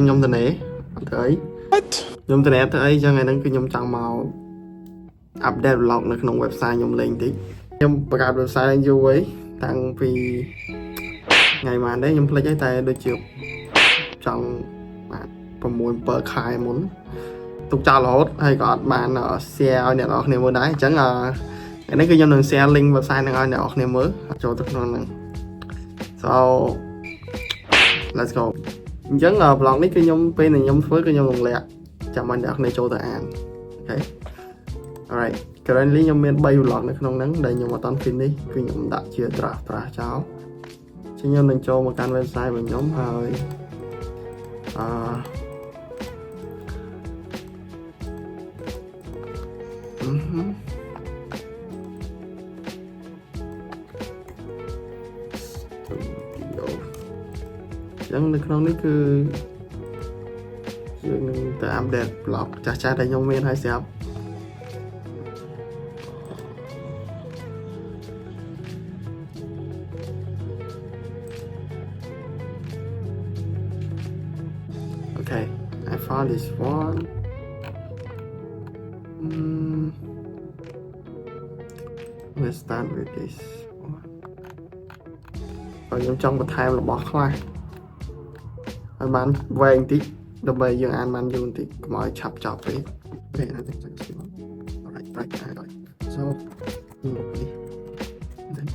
nhom tình nè tới nhom tình nè tới cho ngày nắng cứ nhom chẳng màu update vlogនៅក្នុង website ខ្ញុំលេងតិចខ្ញុំបង្កើត website ឡើងយូរហើយតាំងពីថ្ងៃម៉ានដែរខ្ញុំភ្លេចហើយតែដូចជាចង់បាទ6-7ខែមុនទុកចោលរហូតហើយក៏អត់បាន share ឲ្យអ្នកនរគ្នាមើលដែរអញ្ចឹងថ្ងៃនេះគឺខ្ញុំនឹង share link website ហ្នឹងឲ្យអ្នកនរគ្នាមើលចូលទៅក្នុងហ្នឹង so let's go អញ្ចឹង vlog នេះគឺខ្ញុំពេលដែលខ្ញុំធ្វើគឺខ្ញុំនឹងលាក់ចាំឲ្យអ្នកនរគ្នាចូលទៅអានអូខេ alright currently ខ្ញុំមាន3 vlog នៅក្នុងហ្នឹងដែលខ្ញុំអត់ទាន់ finish គឺខ្ញុំដាក់ជា draft ចោលចឹងខ្ញុំនឹងចូលមកកាន់ website របស់ខ្ញុំហើយចឹងនៅក្នុងនេះគឺយើងនឹងទៅ update blog ចាស់ៗដែលខ្ញុំមានហើយស្រាប់Okay, I found this one. Let's start with this one. ខ្ញុំចង់បន្ថែមរបស់ខ្លះឲ្យបានវែងតិចដើម្បីយើងអានបានយូរបន្តិចកុំឲ្យឆាប់ចប់ពេក Okay, I think that's the one. Alright. So, okay. Then,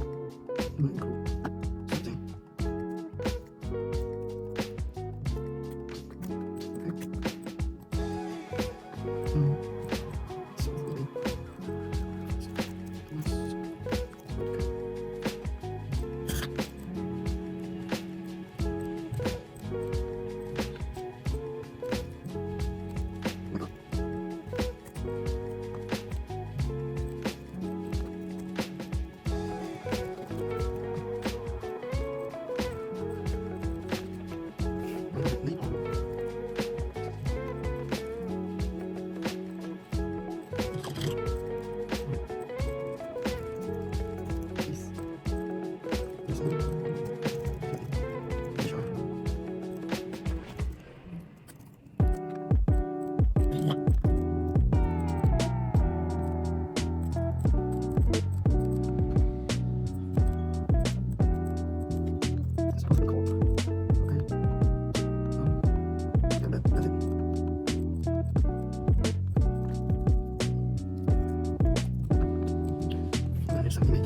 something.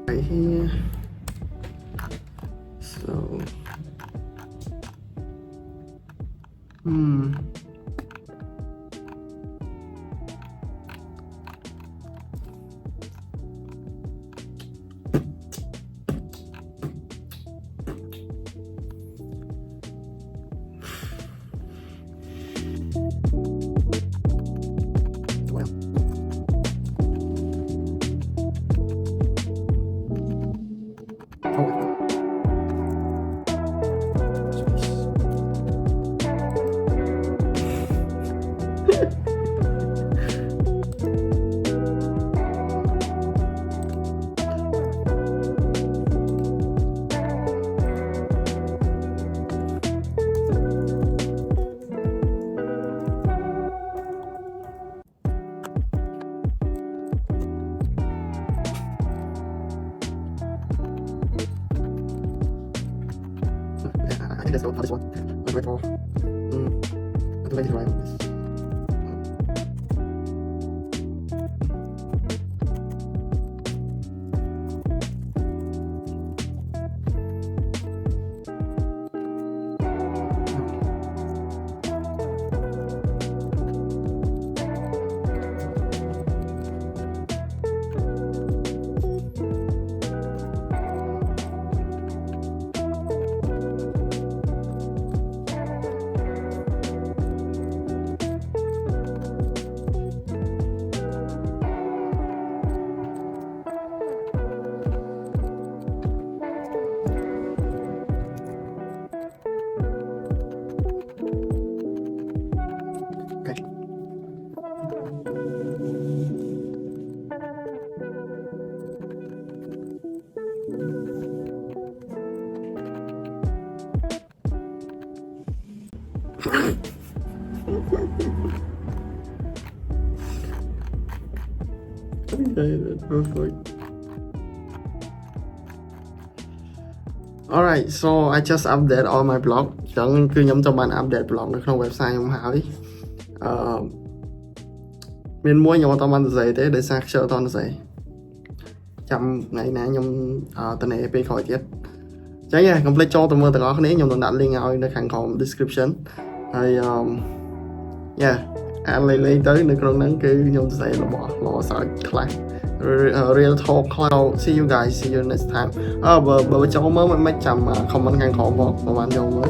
Right here. So, I think let's go for this one. Let's wait for the lady to arrive on this. Okay, that's perfect. Alright, so I just update all my blog ចឹងគឺខ្ញុំទៅបាន update blog នៅក្នុង website ខ្ញុំហើយមានមួយខ្ញុំអត់បានសរសេរទេដោយសារខ្ជិលអត់សរសេរចាំថ្ងៃណាខ្ញុំទៅនេះពេលក្រោយទៀតចឹងកុំភ្លេចចូលទៅមើលទាំងអស់គ្នាខ្ញុំនឹងដាក់ link ឲ្យនៅខាងក្រោម description ហើយអានលេងទៅនៅក្នុងហ្នឹងគឺខ្ញុំសរសេររបស់ល្អសើចខ្លះ real talk cloud see you guys see you next time បើចូលមើលមិនចាំ comment ខាងក្រោមមកប្រហែលយកមើល